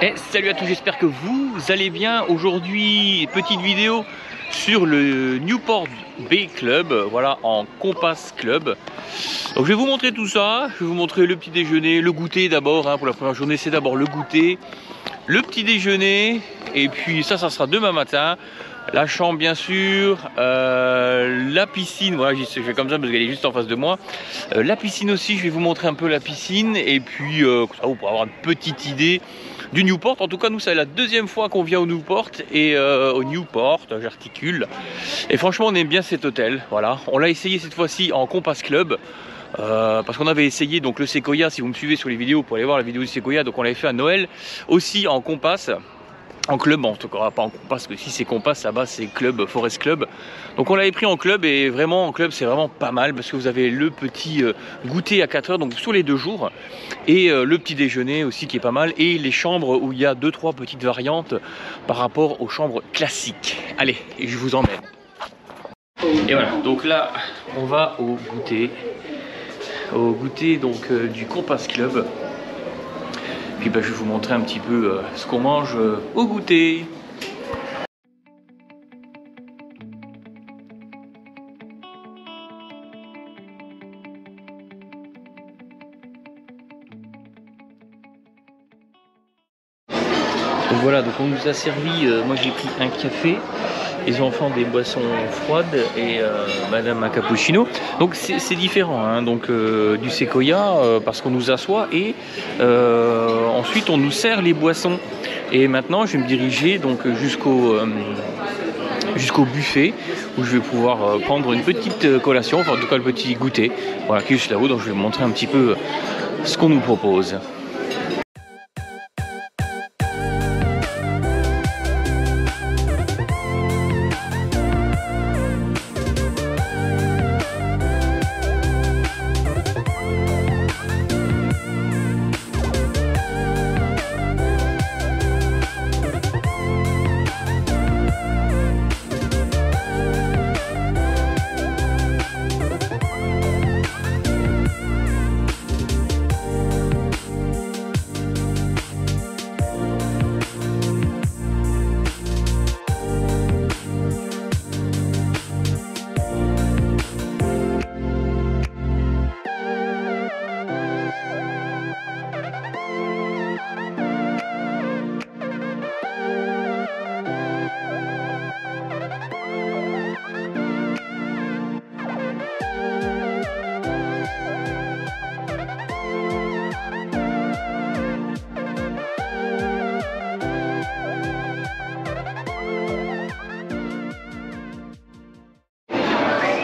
Et salut à tous, j'espère que vous allez bien. Aujourd'hui, petite vidéo sur le Newport Bay Club, voilà, en Compass Club. Donc je vais vous montrer tout ça, je vais vous montrer le petit déjeuner, le goûter d'abord, hein, pour la première journée c'est d'abord le goûter, le petit déjeuner, et puis ça sera demain matin. La chambre bien sûr, la piscine, voilà je fais comme ça parce qu'elle est juste en face de moi. La piscine aussi, je vais vous montrer un peu la piscine, et puis ça vous pourrez avoir une petite idée du Newport. En tout cas nous c'est la deuxième fois qu'on vient au Newport, et au Newport, j'articule, et franchement on aime bien cet hôtel, voilà. On l'a essayé cette fois-ci en Compass Club. Parce qu'on avait essayé donc le Sequoia, si vous me suivez sur les vidéos, pour aller voir la vidéo du Sequoia, donc on l'avait fait à Noël, aussi en Compass, en club, en tout cas pas en Compass, parce que si c'est Compass là-bas c'est club, Forest Club. Donc on l'avait pris en club, et vraiment en club c'est vraiment pas mal, parce que vous avez le petit goûter à 4 heures, donc sur les 2 jours, et le petit déjeuner aussi qui est pas mal, et les chambres où il y a 2-3 petites variantes par rapport aux chambres classiques. Allez, je vous emmène. Et voilà, donc là on va au goûter donc du Compass Club. Puis bah, je vais vous montrer un petit peu ce qu'on mange au goûter. Donc voilà, donc on nous a servi, moi j'ai pris un café, les enfants des boissons froides, et madame un cappuccino. Donc c'est différent hein, donc, du Sequoia, parce qu'on nous assoit, et ensuite on nous sert les boissons. Et maintenant je vais me diriger donc jusqu'au buffet, où je vais pouvoir prendre une petite collation, enfin en tout cas le petit goûter, voilà, qui est juste là-haut. Donc je vais vous montrer un petit peu ce qu'on nous propose.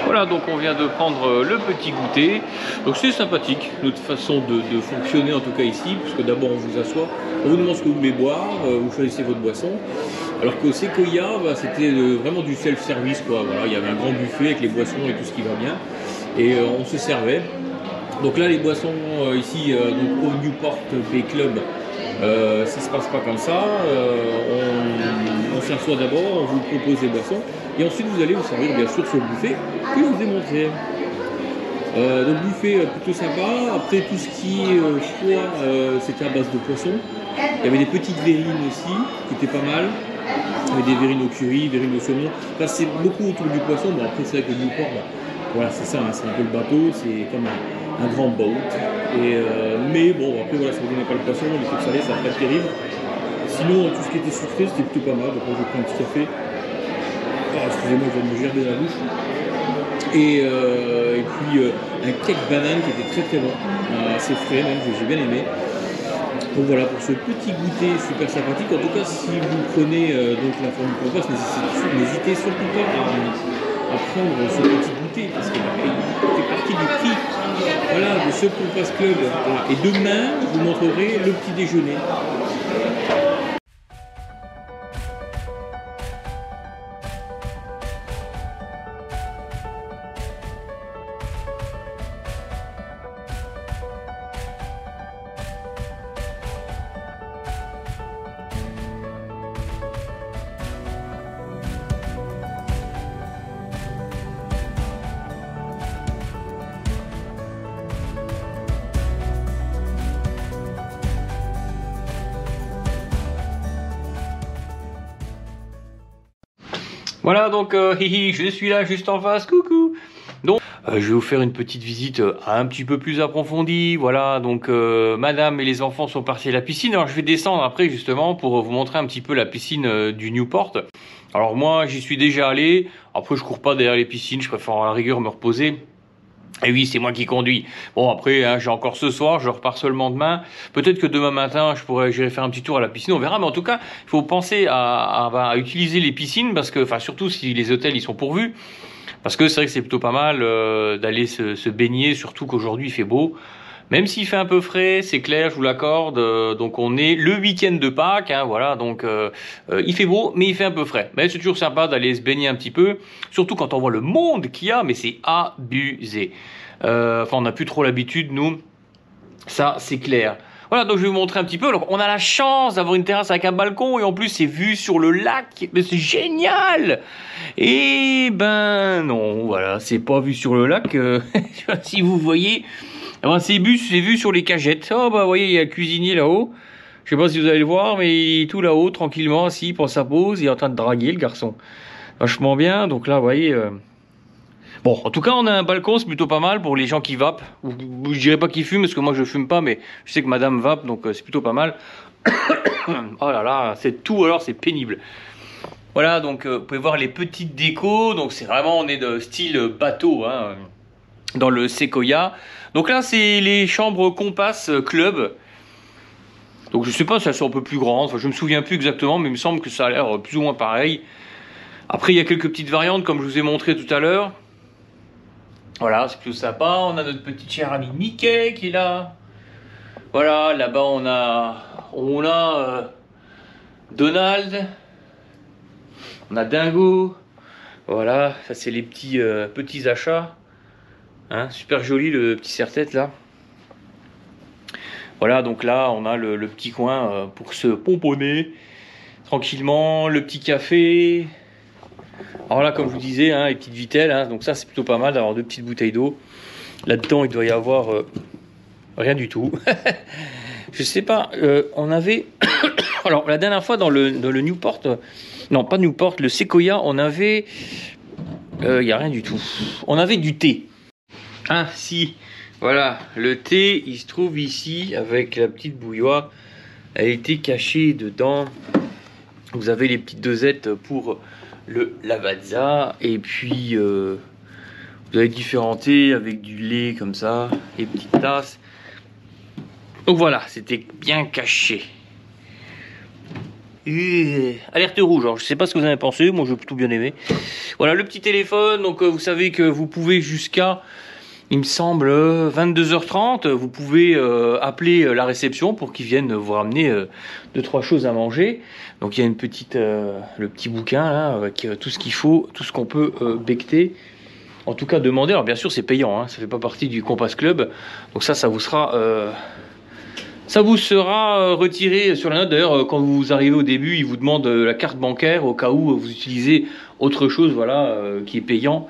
Voilà, donc on vient de prendre le petit goûter, donc c'est sympathique notre façon de fonctionner en tout cas ici, puisque d'abord on vous assoit, on vous demande ce que vous voulez boire, vous choisissez votre boisson, alors qu'au Sequoia bah, c'était vraiment du self-service quoi. Voilà, il y avait un grand buffet avec les boissons et tout ce qui va bien, et on se servait. Donc là les boissons ici donc au Newport Bay Club, ça se passe pas comme ça, on s'assoit d'abord, on vous propose des boissons, et ensuite vous allez vous servir bien sûr sur le buffet que je vous ai montré. Donc buffet plutôt sympa. Après tout ce qui est froid, c'était à base de poisson. Il y avait des petites verrines aussi qui étaient pas mal. Il y avait des verrines au curry, verrines au saumon. Là c'est beaucoup autour du poisson. Bon après c'est avec le Newport, bah, voilà c'est ça, hein, c'est un peu le bateau, c'est comme un grand boat. Et, mais bon après voilà, si vous n'aimez pas le poisson, les trucs salés ça va pas être terrible. Sinon tout ce qui était sucré c'était plutôt pas mal. Donc moi j'ai pris un petit café. Oh, excusez-moi, je viens de me gerber la bouche. Et puis un cake banane qui était très très bon, assez frais même, j'ai bien aimé. Donc voilà pour ce petit goûter super sympathique. En tout cas si vous prenez donc la forme du Compass, n'hésitez surtout pas à prendre ce petit goûter, parce que c'est partie du prix, voilà, de ce Compass Club. Voilà. Et demain je vous montrerai le petit déjeuner. Voilà, donc hihi, je suis là juste en face, coucou. Donc je vais vous faire une petite visite un petit peu plus approfondie. Voilà, donc madame et les enfants sont partis à la piscine. Alors je vais descendre après justement pour vous montrer un petit peu la piscine du Newport. Alors moi j'y suis déjà allé. Après je cours pas derrière les piscines, je préfère à la rigueur me reposer. Et oui, c'est moi qui conduis. Bon, après, hein, j'ai encore ce soir, je repars seulement demain. Peut-être que demain matin, j'irai faire un petit tour à la piscine, on verra. Mais en tout cas, il faut penser à utiliser les piscines parce que, enfin, surtout si les hôtels ils sont pourvus. Parce que c'est vrai que c'est plutôt pas mal d'aller se baigner, surtout qu'aujourd'hui il fait beau. Même s'il fait un peu frais, c'est clair, je vous l'accorde. Donc on est le week-end de Pâques, hein, voilà. Donc il fait beau, mais il fait un peu frais. Mais c'est toujours sympa d'aller se baigner un petit peu, surtout quand on voit le monde qu'il y a. Mais c'est abusé. Enfin, on n'a plus trop l'habitude, nous. Ça, c'est clair. Voilà, donc je vais vous montrer un petit peu. Alors, on a la chance d'avoir une terrasse avec un balcon et en plus c'est vu sur le lac. Mais c'est génial! Et ben non, voilà, c'est pas vu sur le lac. Si vous voyez. Alors, c'est vu sur les cagettes. Oh bah vous voyez, il y a le cuisinier là-haut. Je sais pas si vous allez le voir, mais il est tout là-haut, tranquillement, assis pour sa pause. Il est en train de draguer le garçon. Vachement bien. Donc là, vous voyez. Bon, en tout cas, on a un balcon, c'est plutôt pas mal pour les gens qui vapent. Ou je dirais pas qu'ils fument, parce que moi je fume pas, mais je sais que madame vape, donc c'est plutôt pas mal. Oh là là, c'est tout, alors c'est pénible. Voilà, donc vous pouvez voir les petites décos. Donc c'est vraiment, on est de style bateau, hein, dans le Sequoia. Donc là, c'est les chambres Compass Club. Donc je sais pas si elles sont un peu plus grandes, enfin, je me souviens plus exactement, mais il me semble que ça a l'air plus ou moins pareil. Après, il y a quelques petites variantes, comme je vous ai montré tout à l'heure. Voilà, c'est plutôt sympa. On a notre petit cher ami Mickey qui est là. Voilà, là-bas on a Donald. On a Dingo. Voilà, ça c'est les petits achats. Hein, super joli le petit serre-tête là. Voilà, donc là on a le petit coin pour se pomponner tranquillement, le petit café. Alors là, comme je vous disais, hein, les petites vitelles, hein, donc ça c'est plutôt pas mal d'avoir 2 petites bouteilles d'eau. Là-dedans il doit y avoir rien du tout. Je sais pas, on avait... Alors la dernière fois dans le Newport, non pas Newport, le Sequoia, on avait... Il n'y a rien du tout. On avait du thé. Ah si, voilà, le thé il se trouve ici avec la petite bouilloire. Elle était cachée dedans. Vous avez les petites dosettes pour le Lavazza. Et puis vous avez différents thés avec du lait comme ça. Les petites tasses. Donc voilà, c'était bien caché. Alerte rouge, alors je sais pas ce que vous en avez pensé, moi j'ai plutôt bien aimé. Voilà le petit téléphone, donc vous savez que vous pouvez jusqu'à, il me semble, 22h30, vous pouvez appeler la réception pour qu'ils viennent vous ramener 2-3 choses à manger. Donc il y a une petite, le petit bouquin là, avec tout ce qu'il faut, tout ce qu'on peut becqueter. En tout cas demander, alors bien sûr c'est payant, hein, ça fait pas partie du Compass Club, donc ça vous sera... Ça vous sera retiré sur la note. D'ailleurs, quand vous arrivez au début, il vous demande la carte bancaire au cas où vous utilisez autre chose, voilà, qui est payant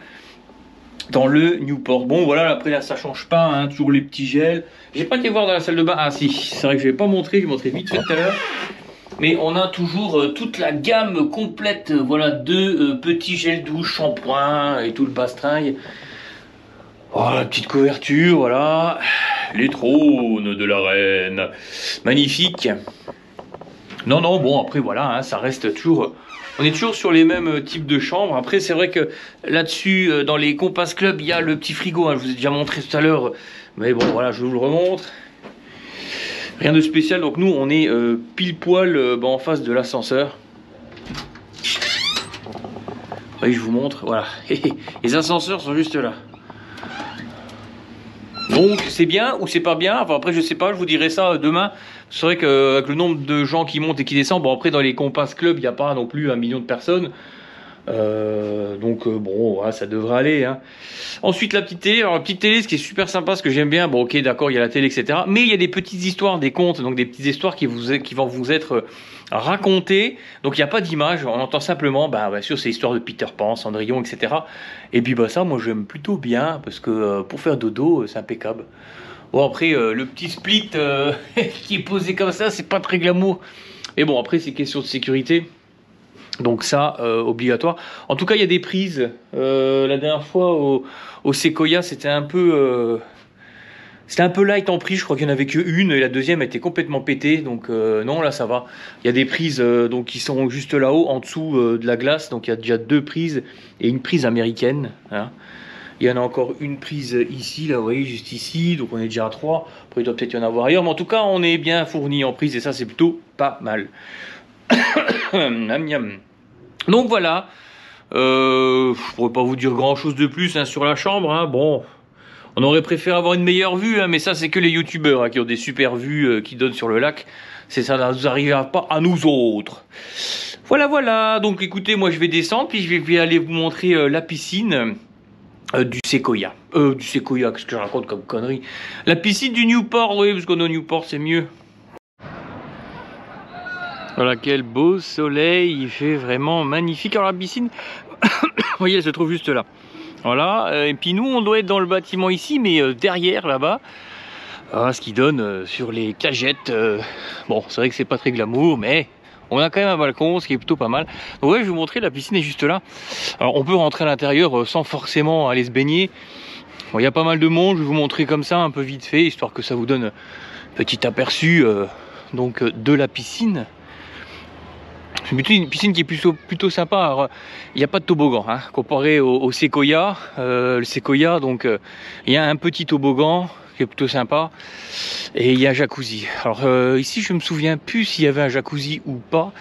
dans le Newport. Bon, voilà, après là, ça change pas, hein, toujours les petits gels. J'ai pas été voir dans la salle de bain. Ah si, c'est vrai que je vais pas montrer, je vais montrer vite fait tout à l'heure. Mais on a toujours toute la gamme complète, voilà, de petits gels douche, shampoing et tout le bastringue. Oh, la petite couverture, voilà. Les trônes de la reine. Magnifique. Non, non, bon, après, voilà, hein, ça reste toujours... On est toujours sur les mêmes types de chambres. Après, c'est vrai que là-dessus, dans les Compass Club, il y a le petit frigo. Hein, je vous ai déjà montré tout à l'heure. Mais bon, voilà, je vous le remontre. Rien de spécial. Donc nous, on est pile poil en face de l'ascenseur. Oui, je vous montre, voilà. Les ascenseurs sont juste là. Donc c'est bien ou c'est pas bien, enfin après je sais pas, je vous dirai ça demain. C'est vrai qu'avec le nombre de gens qui montent et qui descendent, bon après dans les Compass Club il n'y a pas non plus 1 million de personnes. Donc bon voilà, ça devrait aller, hein. Ensuite la petite télé, alors la petite télé ce qui est super sympa, ce que j'aime bien, bon ok d'accord il y a la télé etc, mais il y a des petites histoires, des contes, donc des petites histoires qui vont vous être racontées, donc il n'y a pas d'image, on entend simplement bien sûr ces histoires de Peter Pan, Cendrillon etc, et puis ça moi j'aime plutôt bien parce que pour faire dodo c'est impeccable. Bon après le petit split qui est posé comme ça c'est pas très glamour, mais bon après c'est question de sécurité. Donc ça, obligatoire. En tout cas, il y a des prises. La dernière fois au Sequoia, c'était un peu light en prix. Je crois qu'il n'y en avait qu'une et la deuxième était complètement pétée. Donc non, là ça va. Il y a des prises donc qui sont juste là-haut, en dessous de la glace. Donc il y a déjà 2 prises et une prise américaine. Hein. Il y en a encore une prise ici, là, vous voyez, juste ici. Donc on est déjà à 3. Après, il doit peut-être y en avoir ailleurs. Mais en tout cas, on est bien fourni en prise et ça, c'est plutôt pas mal. Miam, miam. Donc voilà, je pourrais pas vous dire grand chose de plus hein, sur la chambre. Hein. Bon, on aurait préféré avoir une meilleure vue, hein, mais ça c'est que les youtubeurs hein, qui ont des super vues qui donnent sur le lac. C'est ça, ça ne nous arrivera pas à nous autres. Voilà, voilà. Donc écoutez, moi je vais descendre, puis je vais aller vous montrer la piscine du Sequoia. Du Sequoia, qu'est-ce que je raconte comme connerie? La piscine du Newport, oui, parce qu'on est au Newport, c'est mieux. Voilà, quel beau soleil, il fait vraiment magnifique. Alors la piscine, vous voyez, elle se trouve juste là. Voilà, et puis nous, on doit être dans le bâtiment ici, mais derrière, là-bas, ce qui donne sur les cagettes. Bon, c'est vrai que c'est pas très glamour, mais on a quand même un balcon, ce qui est plutôt pas mal. Donc ouais, je vais vous montrer, la piscine est juste là. Alors on peut rentrer à l'intérieur sans forcément aller se baigner. Bon, il y a pas mal de monde, je vais vous montrer comme ça, un peu vite fait, histoire que ça vous donne un petit aperçu donc, de la piscine. C'est une piscine qui est plutôt sympa. Alors, il n'y a pas de toboggan hein, comparé au Sequoia. Le Sequoia, donc il y a un petit toboggan qui est plutôt sympa et il y a un jacuzzi. Alors ici, je me souviens plus s'il y avait un jacuzzi ou pas,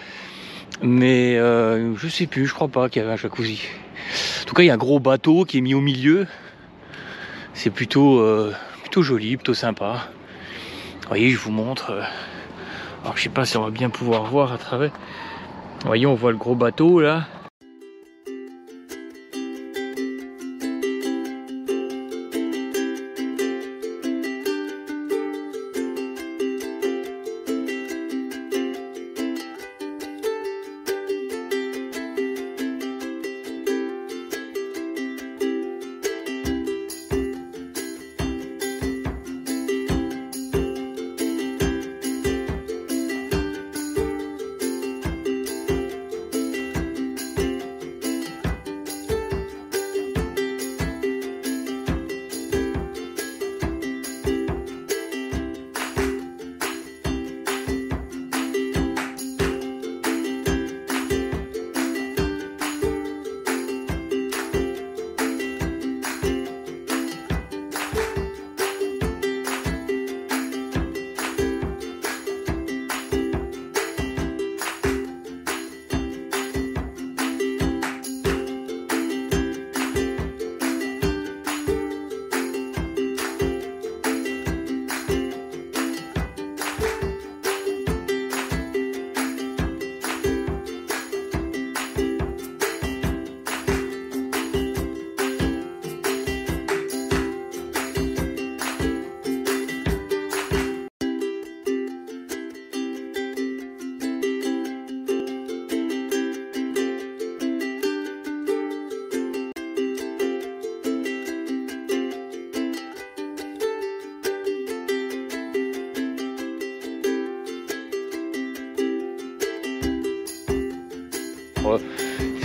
mais je sais plus. Je crois pas qu'il y avait un jacuzzi. En tout cas, il y a un gros bateau qui est mis au milieu. C'est plutôt joli, plutôt sympa. Vous voyez, je vous montre. Alors, je sais pas si on va bien pouvoir voir à travers. Voyez, on voit le gros bateau là.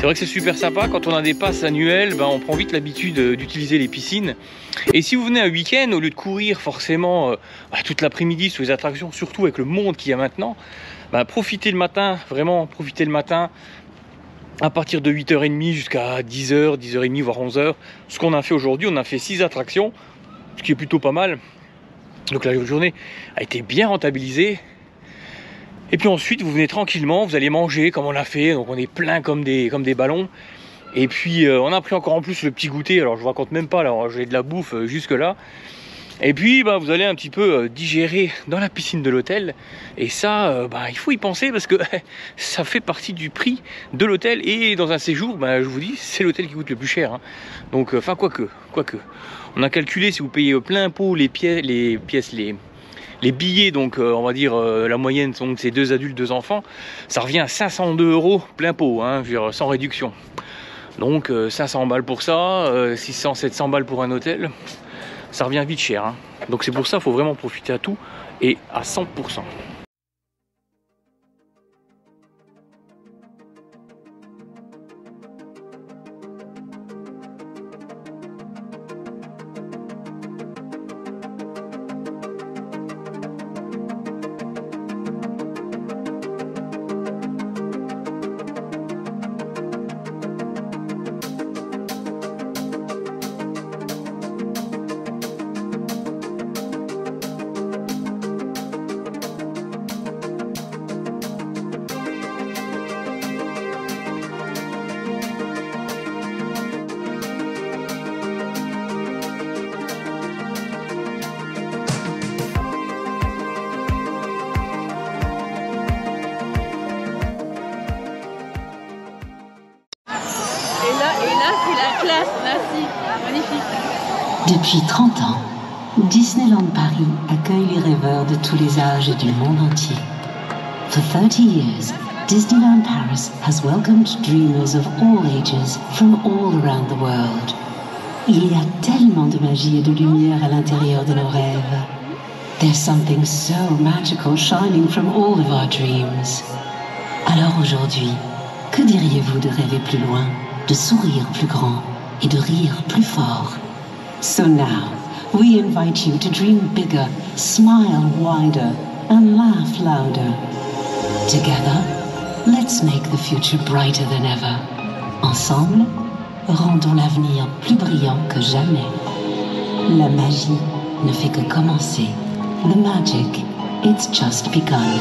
C'est vrai que c'est super sympa, quand on a des passes annuelles, on prend vite l'habitude d'utiliser les piscines. Et si vous venez un week-end, au lieu de courir forcément toute l'après-midi sur les attractions, surtout avec le monde qu'il y a maintenant, profitez le matin, vraiment profitez le matin, à partir de 8h30 jusqu'à 10h, 10h30, voire 11h. Ce qu'on a fait aujourd'hui, on a fait 6 attractions, ce qui est plutôt pas mal. Donc la journée a été bien rentabilisée. Et puis ensuite, vous venez tranquillement, vous allez manger comme on l'a fait. Donc on est plein comme des ballons. Et puis on a pris encore en plus le petit goûter. Alors je vous raconte même pas, là j'ai de la bouffe jusque là. Et puis vous allez un petit peu digérer dans la piscine de l'hôtel. Et ça, il faut y penser parce que ça fait partie du prix de l'hôtel. Et dans un séjour, je vous dis, c'est l'hôtel qui coûte le plus cher. Hein. Donc, quoique. On a calculé, si vous payez plein pot les billets, donc on va dire la moyenne, donc c'est 2 adultes, 2 enfants, ça revient à 502 € plein pot, hein, je veux dire, sans réduction. Donc 500 balles pour ça, 600, 700 balles pour un hôtel, ça revient vite cher. Hein. Donc c'est pour ça qu'il faut vraiment profiter à tout et à 100%. la classe, merci, magnifique. Depuis 30 ans, Disneyland Paris accueille les rêveurs de tous les âges et du monde entier. For 30 years, Disneyland Paris has welcomed dreamers of all ages from all around the world. Il y a tellement de magie et de lumière à l'intérieur de nos rêves. There's something so magical shining from all of our dreams. Alors aujourd'hui, que diriez-vous de rêver plus loin, de sourire plus grand et de rire plus fort? So now, we invite you to dream bigger, smile wider, and laugh louder. Together, let's make the future brighter than ever. Ensemble, rendons l'avenir plus brillant que jamais. La magie ne fait que commencer. The magic, it's just begun.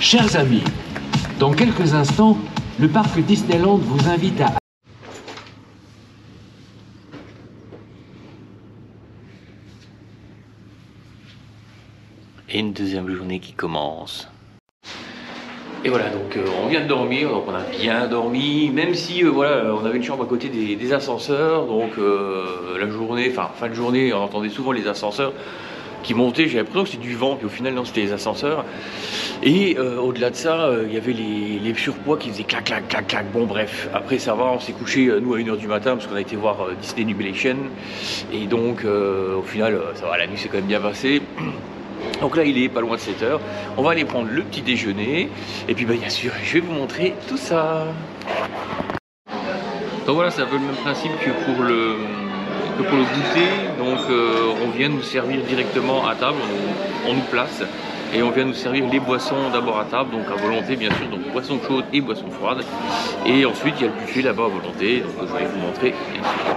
Chers amis, dans quelques instants, le parc Disneyland vous invite à... Et une deuxième journée qui commence. Et voilà, donc on vient de dormir, donc on a bien dormi, même si voilà, on avait une chambre à côté des ascenseurs, donc la journée, enfin fin de journée, on entendait souvent les ascenseurs qui montaient, j'avais l'impression que c'était du vent, puis au final non, c'était les ascenseurs. Et au-delà de ça, il y avait les surpoids qui faisaient clac, clac, clac, clac. Bon bref, après ça va, on s'est couché nous à 1h du matin parce qu'on a été voir Disney Illumination. Et donc au final, ça va, la nuit s'est quand même bien passée. Donc là il est pas loin de 7h, on va aller prendre le petit déjeuner et puis bien sûr je vais vous montrer tout ça. Donc voilà, c'est un peu le même principe que pour le goûter. Donc on vient nous servir directement à table, on nous place et on vient nous servir les boissons d'abord à table, donc à volonté bien sûr, donc boissons chaudes et boissons froides. Et ensuite il y a le buffet là-bas à volonté, donc je vais vous montrer bien sûr.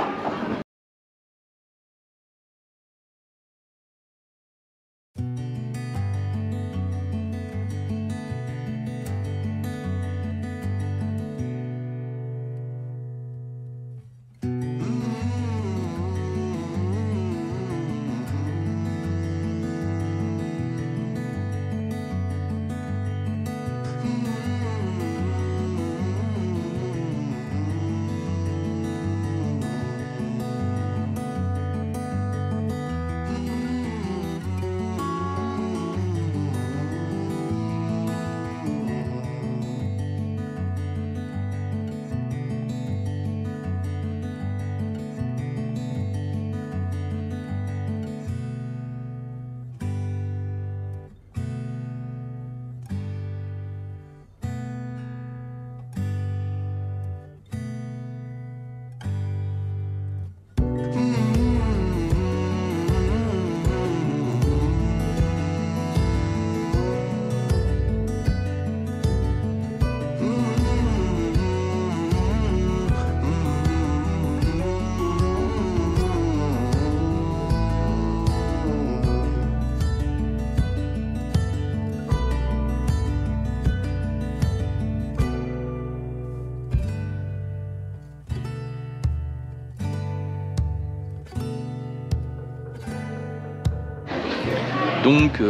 Donc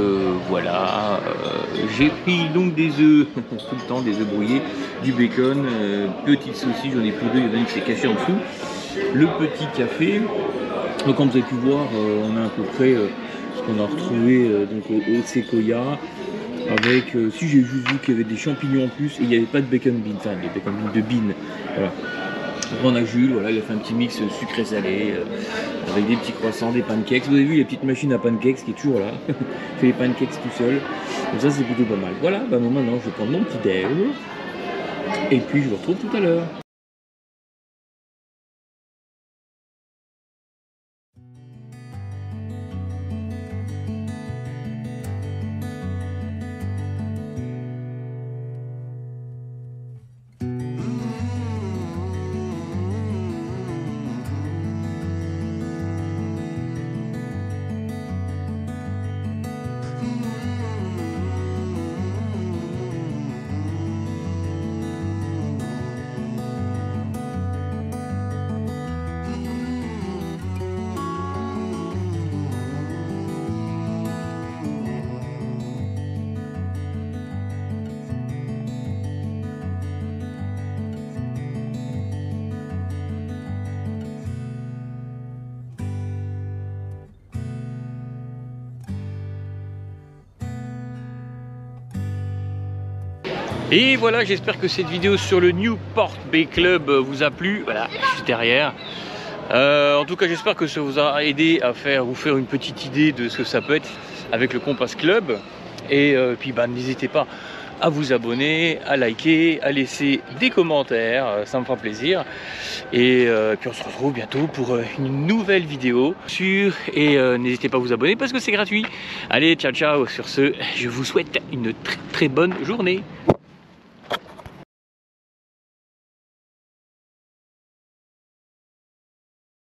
voilà, j'ai pris donc des œufs, tout le temps des œufs brouillés, du bacon, petite saucisse, j'en ai pris deux, il y en a une qui s'est cachée en dessous, le petit café. Donc comme vous avez pu voir, on a à peu près ce qu'on a retrouvé donc au Sequoia, avec, si j'ai juste vu qu'il y avait des champignons en plus, et il n'y avait pas de bacon bean, enfin des bacon beans de bean, voilà. On a Jules, voilà, il a fait un petit mix sucré-salé avec des petits croissants, des pancakes. Vous avez vu la petite machine à pancakes qui est toujours là. Il fait les pancakes tout seul. Donc ça c'est plutôt pas mal. Voilà, bah maintenant je vais prendre mon petit déj. Et puis je vous retrouve tout à l'heure. Et voilà, j'espère que cette vidéo sur le Newport Bay Club vous a plu. Voilà, juste derrière. En tout cas, j'espère que ça vous a aidé à vous faire une petite idée de ce que ça peut être avec le Compass Club. Et puis, bah, n'hésitez pas à vous abonner, à liker, à laisser des commentaires, ça me fera plaisir. Et puis on se retrouve bientôt pour une nouvelle vidéo et n'hésitez pas à vous abonner parce que c'est gratuit. Allez, ciao ciao, sur ce, je vous souhaite une très bonne journée.